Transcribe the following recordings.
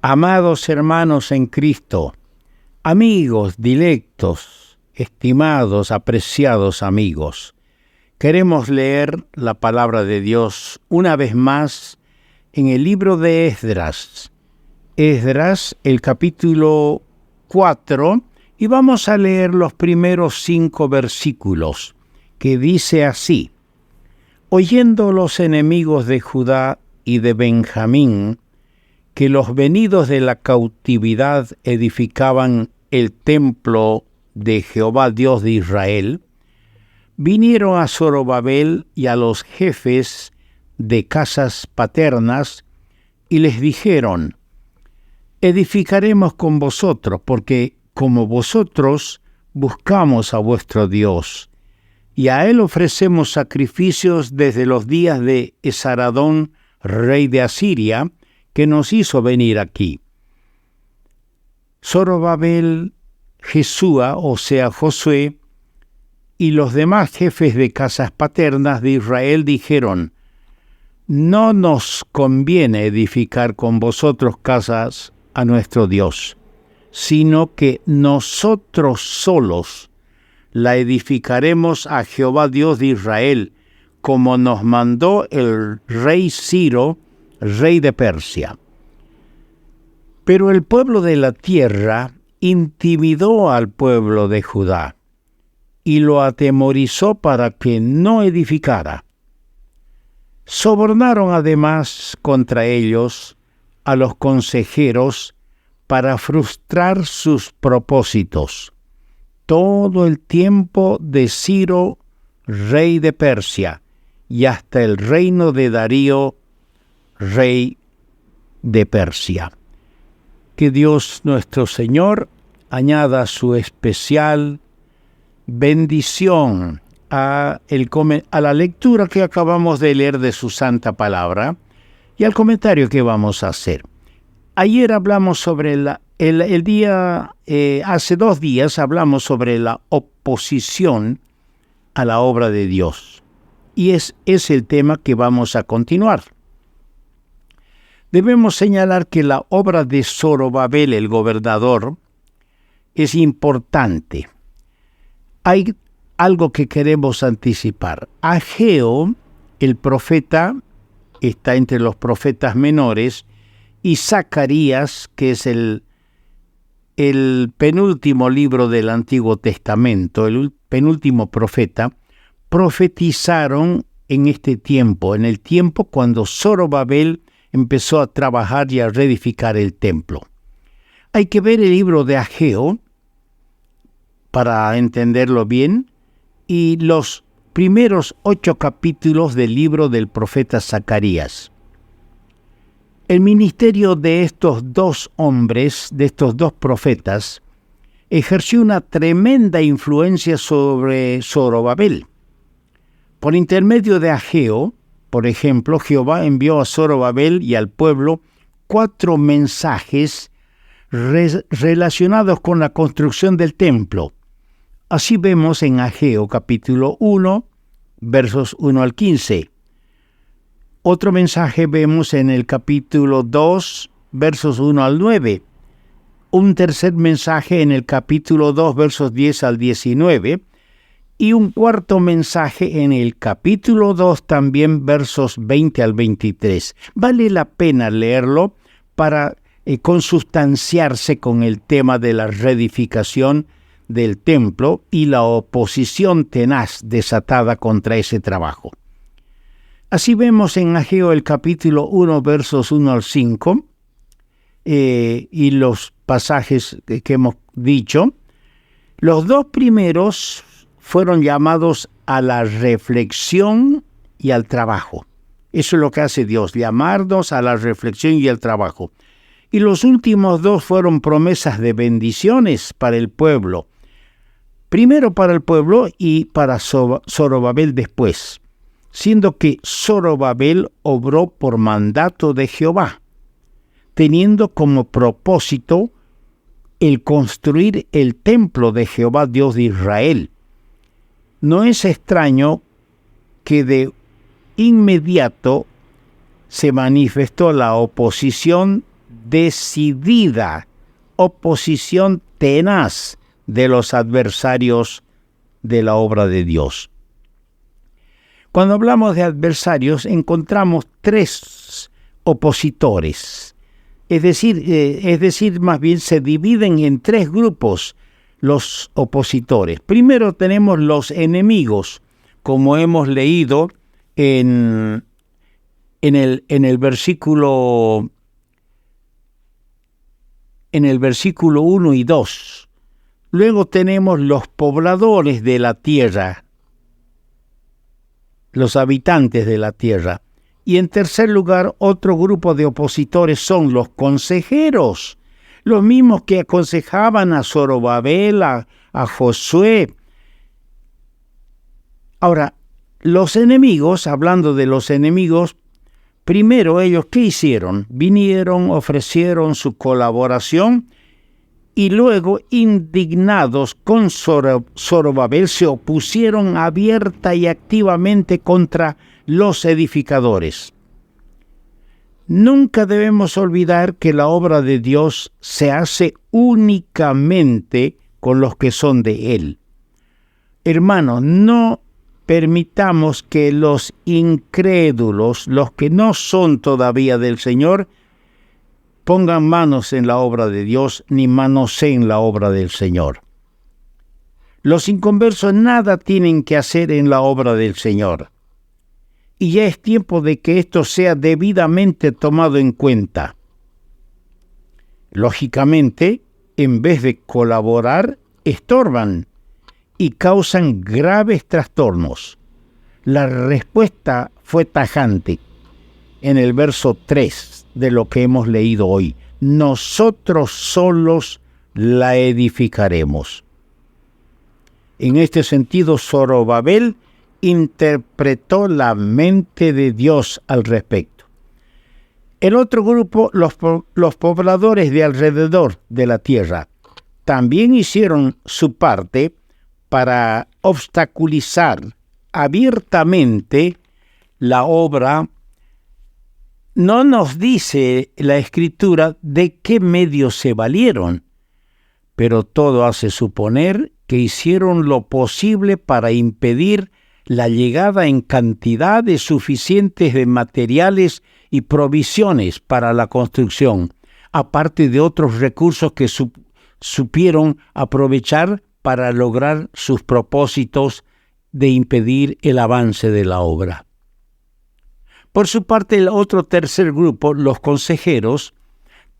Amados hermanos en Cristo, amigos dilectos, estimados, apreciados amigos, queremos leer la palabra de Dios una vez más en el libro de Esdras. Esdras, el capítulo 4, y vamos a leer los primeros 5 versículos, que dice así: Oyendo los enemigos de Judá y de Benjamín, que los venidos de la cautividad edificaban el templo de Jehová Dios de Israel, vinieron a Zorobabel y a los jefes de casas paternas y les dijeron: edificaremos con vosotros, porque como vosotros buscamos a vuestro Dios, y a él ofrecemos sacrificios desde los días de Esaradón, rey de Asiria, que nos hizo venir aquí. Zorobabel, Jesúa, o sea, Josué, y los demás jefes de casas paternas de Israel dijeron: no nos conviene edificar con vosotros casas a nuestro Dios, sino que nosotros solos la edificaremos a Jehová Dios de Israel, como nos mandó el rey Ciro, rey de Persia. Pero el pueblo de la tierra intimidó al pueblo de Judá y lo atemorizó para que no edificara. Sobornaron además contra ellos a los consejeros para frustrar sus propósitos todo el tiempo de Ciro, rey de Persia, y hasta el reino de Darío, rey de Persia. Que Dios nuestro Señor añada su especial bendición a la lectura que acabamos de leer de su santa palabra y al comentario que vamos a hacer. Ayer hablamos sobre hace 2 días hablamos sobre la oposición a la obra de Dios. Y es el tema que vamos a continuar. Debemos señalar que la obra de Zorobabel, el gobernador, es importante. Hay algo que queremos anticipar. Ageo, el profeta, está entre los profetas menores, y Zacarías, que es el penúltimo libro del Antiguo Testamento, el penúltimo profeta, profetizaron en este tiempo, en el tiempo cuando Zorobabel empezó a trabajar y a reedificar el templo. Hay que ver el libro de Ageo para entenderlo bien, y los primeros 8 capítulos del libro del profeta Zacarías. El ministerio de estos 2 hombres, de estos 2 profetas, ejerció una tremenda influencia sobre Zorobabel. Por intermedio de Ageo, por ejemplo, Jehová envió a Zorobabel y al pueblo 4 mensajes relacionados con la construcción del templo. Así vemos en Ageo capítulo 1, versos 1 al 15. Otro mensaje vemos en el capítulo 2, versos 1 al 9. Un tercer mensaje en el capítulo 2, versos 10 al 19. Y un cuarto mensaje en el capítulo 2, también versos 20 al 23. Vale la pena leerlo para consustanciarse con el tema de la reedificación del templo y la oposición tenaz desatada contra ese trabajo. Así vemos en Ageo el capítulo 1, versos 1 al 5, y los pasajes que hemos dicho. Los 2 primeros fueron llamados a la reflexión y al trabajo. Eso es lo que hace Dios, llamarnos a la reflexión y al trabajo. Y los últimos 2 fueron promesas de bendiciones para el pueblo. Primero para el pueblo y para Zorobabel después, siendo que Zorobabel obró por mandato de Jehová, teniendo como propósito el construir el templo de Jehová Dios de Israel. No es extraño que de inmediato se manifestó la oposición decidida oposición tenaz de los adversarios de la obra de Dios. Cuando hablamos de adversarios, encontramos tres opositores. Es decir, más bien se dividen en tres grupos los opositores. Primero tenemos los enemigos, como hemos leído en el versículo 1 y 2. Luego tenemos los pobladores de la tierra, los habitantes de la tierra. Y en tercer lugar, otro grupo de opositores son los consejeros, los mismos que aconsejaban a Zorobabel, a Josué. Ahora, los enemigos, hablando de los enemigos, primero ellos, ¿qué hicieron? Vinieron, ofrecieron su colaboración y luego, indignados con Zorobabel, se opusieron abierta y activamente contra los edificadores. Nunca debemos olvidar que la obra de Dios se hace únicamente con los que son de Él. Hermanos, no permitamos que los incrédulos, los que no son todavía del Señor, pongan manos en la obra de Dios, ni manoseen la obra del Señor. Los inconversos nada tienen que hacer en la obra del Señor. Y ya es tiempo de que esto sea debidamente tomado en cuenta. Lógicamente, en vez de colaborar, estorban y causan graves trastornos. La respuesta fue tajante en el verso 3 de lo que hemos leído hoy. Nosotros solos la edificaremos. En este sentido, Zorobabel interpretó la mente de Dios al respecto. El otro grupo, los pobladores de alrededor de la tierra, también hicieron su parte para obstaculizar abiertamente la obra. No nos dice la Escritura de qué medios se valieron, pero todo hace suponer que hicieron lo posible para impedir la llegada en cantidades suficientes de materiales y provisiones para la construcción, aparte de otros recursos que supieron aprovechar para lograr sus propósitos de impedir el avance de la obra. Por su parte, el otro tercer grupo, los consejeros,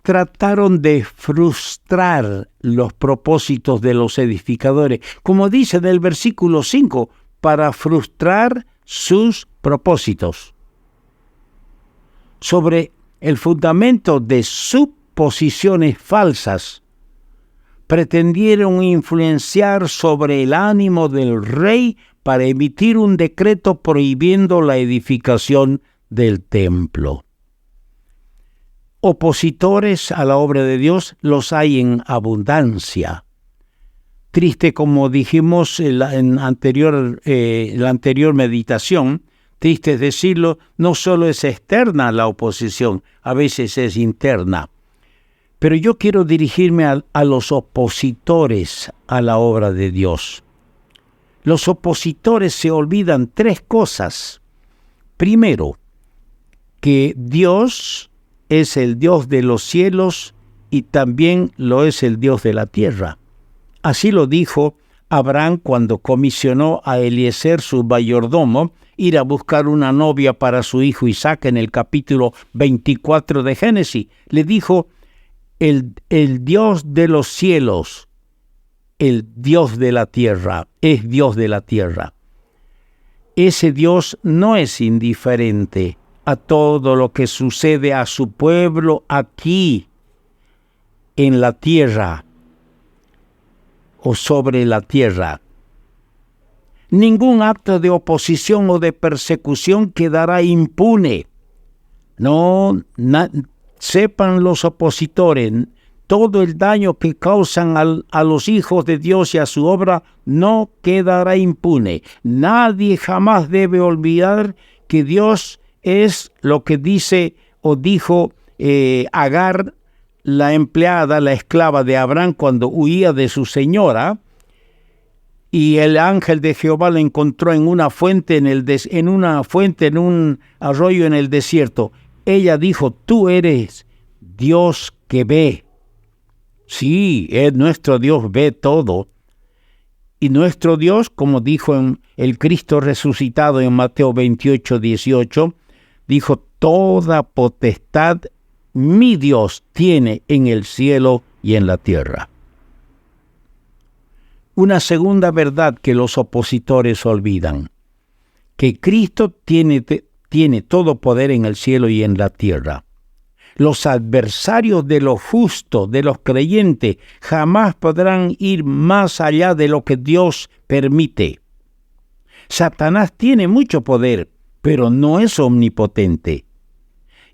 trataron de frustrar los propósitos de los edificadores, como dice en el versículo 5, para frustrar sus propósitos. Sobre el fundamento de suposiciones falsas, pretendieron influenciar sobre el ánimo del rey para emitir un decreto prohibiendo la edificación del templo. Opositores a la obra de Dios los hay en abundancia. Triste, como dijimos en la anterior meditación, triste es decirlo, no solo es externa la oposición, a veces es interna. Pero yo quiero dirigirme a los opositores a la obra de Dios. Los opositores se olvidan tres cosas. Primero, que Dios es el Dios de los cielos y también lo es el Dios de la tierra. Así lo dijo Abraham cuando comisionó a Eliezer, su mayordomo, ir a buscar una novia para su hijo Isaac en el capítulo 24 de Génesis. Le dijo, el Dios de los cielos, el Dios de la tierra, es Dios de la tierra. Ese Dios no es indiferente a todo lo que sucede a su pueblo aquí, en la tierra o sobre la tierra. Ningún acto de oposición o de persecución quedará impune. Sepan los opositores, todo el daño que causan a los hijos de Dios y a su obra no quedará impune. Nadie jamás debe olvidar que Dios es lo que dice o dijo Agar la empleada, la esclava de Abraham, cuando huía de su señora, y el ángel de Jehová la encontró en una fuente, en un arroyo en el desierto. Ella dijo: tú eres Dios que ve. Sí, nuestro Dios ve todo. Y nuestro Dios, como dijo en el Cristo resucitado en Mateo 28:18, dijo: toda potestad mi Dios tiene en el cielo y en la tierra. Una segunda verdad que los opositores olvidan: que Cristo tiene todo poder en el cielo y en la tierra. Los adversarios de lo justo, de los creyentes, jamás podrán ir más allá de lo que Dios permite. Satanás tiene mucho poder, pero no es omnipotente.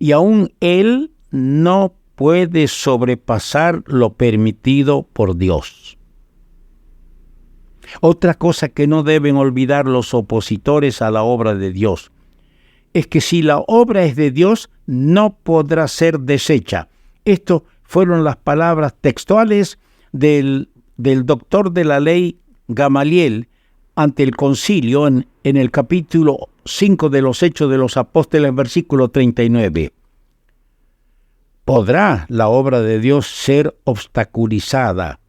Y aún él no puede sobrepasar lo permitido por Dios. Otra cosa que no deben olvidar los opositores a la obra de Dios es que si la obra es de Dios, no podrá ser deshecha. Estas fueron las palabras textuales del doctor de la ley Gamaliel ante el concilio en el capítulo 5 de los Hechos de los Apóstoles, versículo 39. ¿Podrá la obra de Dios ser obstaculizada?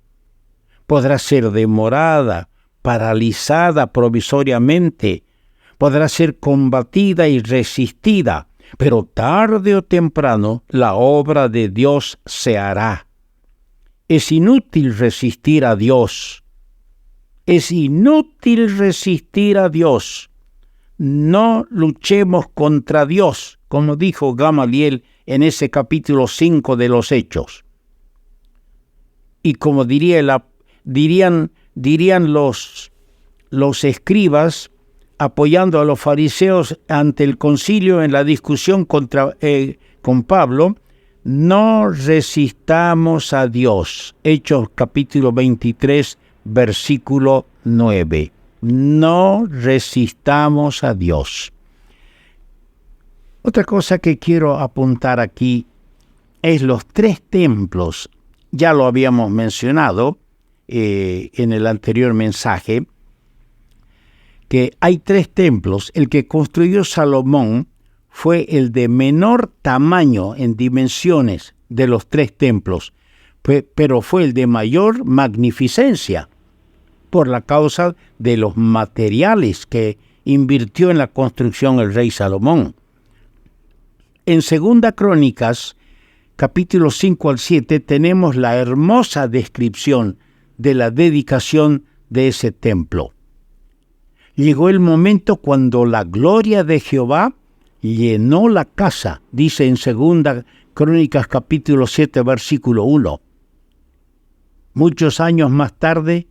¿Podrá ser demorada, paralizada provisoriamente? Podrá ser combatida y resistida, pero tarde o temprano la obra de Dios se hará. Es inútil resistir a Dios. Es inútil resistir a Dios. No luchemos contra Dios, como dijo Gamaliel en ese capítulo 5 de los Hechos. Y como dirían los escribas, apoyando a los fariseos ante el concilio en la discusión con Pablo: no resistamos a Dios. Hechos capítulo 23, versículo 9. No resistamos a Dios. Otra cosa que quiero apuntar aquí es los 3 templos. Ya lo habíamos mencionado en el anterior mensaje, que hay 3 templos. El que construyó Salomón fue el de menor tamaño en dimensiones de los 3 templos, pero fue el de mayor magnificencia por la causa de los materiales que invirtió en la construcción el rey Salomón. En 2 Crónicas, capítulos 5 al 7, tenemos la hermosa descripción de la dedicación de ese templo. Llegó el momento cuando la gloria de Jehová llenó la casa, dice en 2 Crónicas capítulo 7, versículo 1. Muchos años más tarde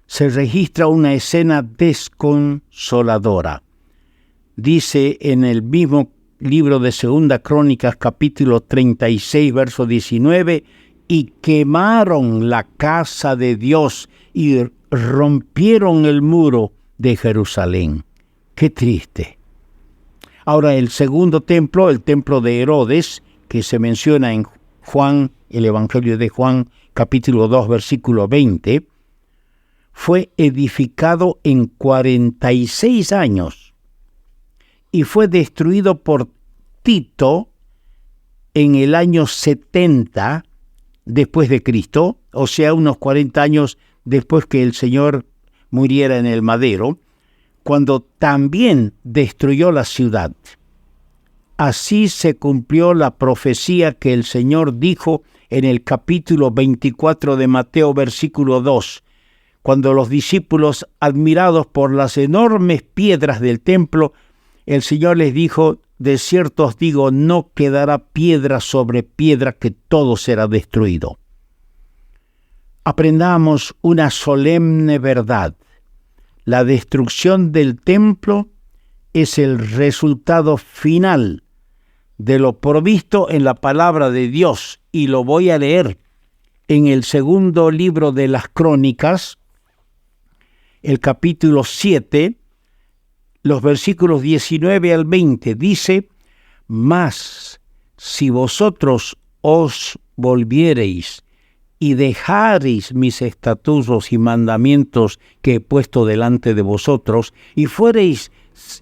se registra una escena desconsoladora. Dice en el mismo libro de 2 Crónicas capítulo 36, verso 19, y quemaron la casa de Dios y rompieron el muro de Jerusalén. ¡Qué triste! Ahora, el segundo templo, el templo de Herodes, que se menciona en Juan, el Evangelio de Juan, capítulo 2, versículo 20, fue edificado en 46 años y fue destruido por Tito en el año 70 después de Cristo, o sea, unos 40 años después que el Señor muriera en el madero, cuando también destruyó la ciudad. Así se cumplió la profecía que el Señor dijo en el capítulo 24 de Mateo, versículo 2, cuando los discípulos, admirados por las enormes piedras del templo, el Señor les dijo: de cierto os digo, no quedará piedra sobre piedra, que todo será destruido. Aprendamos una solemne verdad. La destrucción del templo es el resultado final de lo provisto en la palabra de Dios, y lo voy a leer en el 2 libro de las Crónicas, el capítulo 7, los versículos 19 al 20, dice: mas si vosotros os volviereis y dejareis mis estatutos y mandamientos que he puesto delante de vosotros, y fuereis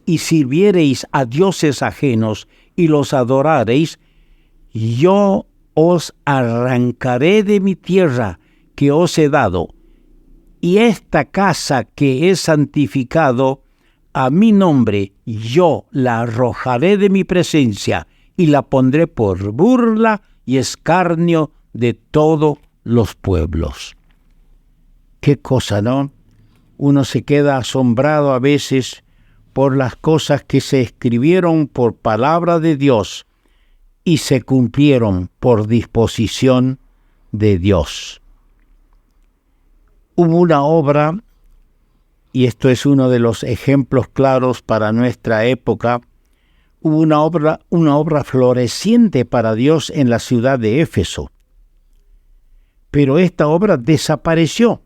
y sirviereis a dioses ajenos y los adorareis, yo os arrancaré de mi tierra que os he dado, y esta casa que he santificado a mi nombre, yo la arrojaré de mi presencia y la pondré por burla y escarnio de todos los pueblos. Qué cosa, ¿no? Uno se queda asombrado a veces por las cosas que se escribieron por palabra de Dios y se cumplieron por disposición de Dios. Hubo una obra, y esto es uno de los ejemplos claros para nuestra época, hubo una obra floreciente para Dios en la ciudad de Éfeso. Pero esta obra desapareció.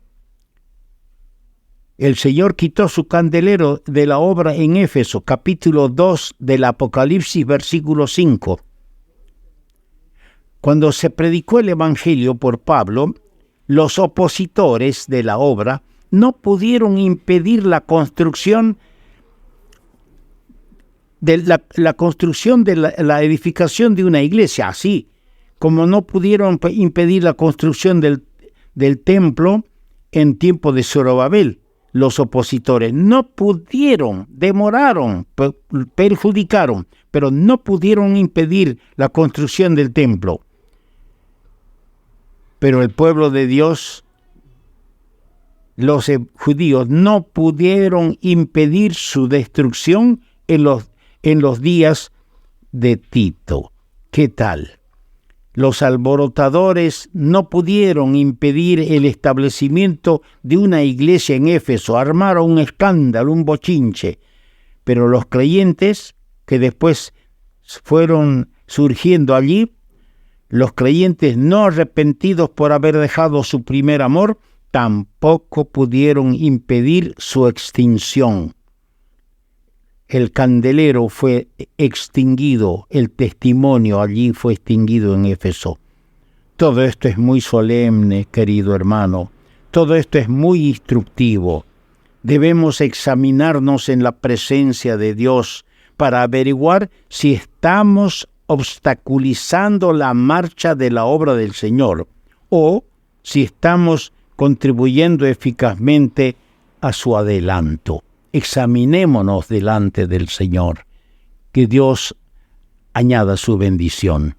El Señor quitó su candelero de la obra en Éfeso, capítulo 2 del Apocalipsis, versículo 5. Cuando se predicó el Evangelio por Pablo, los opositores de la obra no pudieron impedir la construcción de la edificación de una iglesia, así como no pudieron impedir la construcción del templo en tiempo de Zorobabel. Los opositores no pudieron, demoraron, perjudicaron, pero no pudieron impedir la construcción del templo. Pero el pueblo de Dios, los judíos, no pudieron impedir su destrucción en los días de Tito. ¿Qué tal? Los alborotadores no pudieron impedir el establecimiento de una iglesia en Éfeso, armaron un escándalo, un bochinche, pero los creyentes que después fueron surgiendo allí, los creyentes no arrepentidos por haber dejado su primer amor, tampoco pudieron impedir su extinción. El candelero fue extinguido, el testimonio allí fue extinguido en Éfeso. Todo esto es muy solemne, querido hermano. Todo esto es muy instructivo. Debemos examinarnos en la presencia de Dios para averiguar si estamos obstaculizando la marcha de la obra del Señor o si estamos contribuyendo eficazmente a su adelanto. Examinémonos delante del Señor. Que Dios añada su bendición.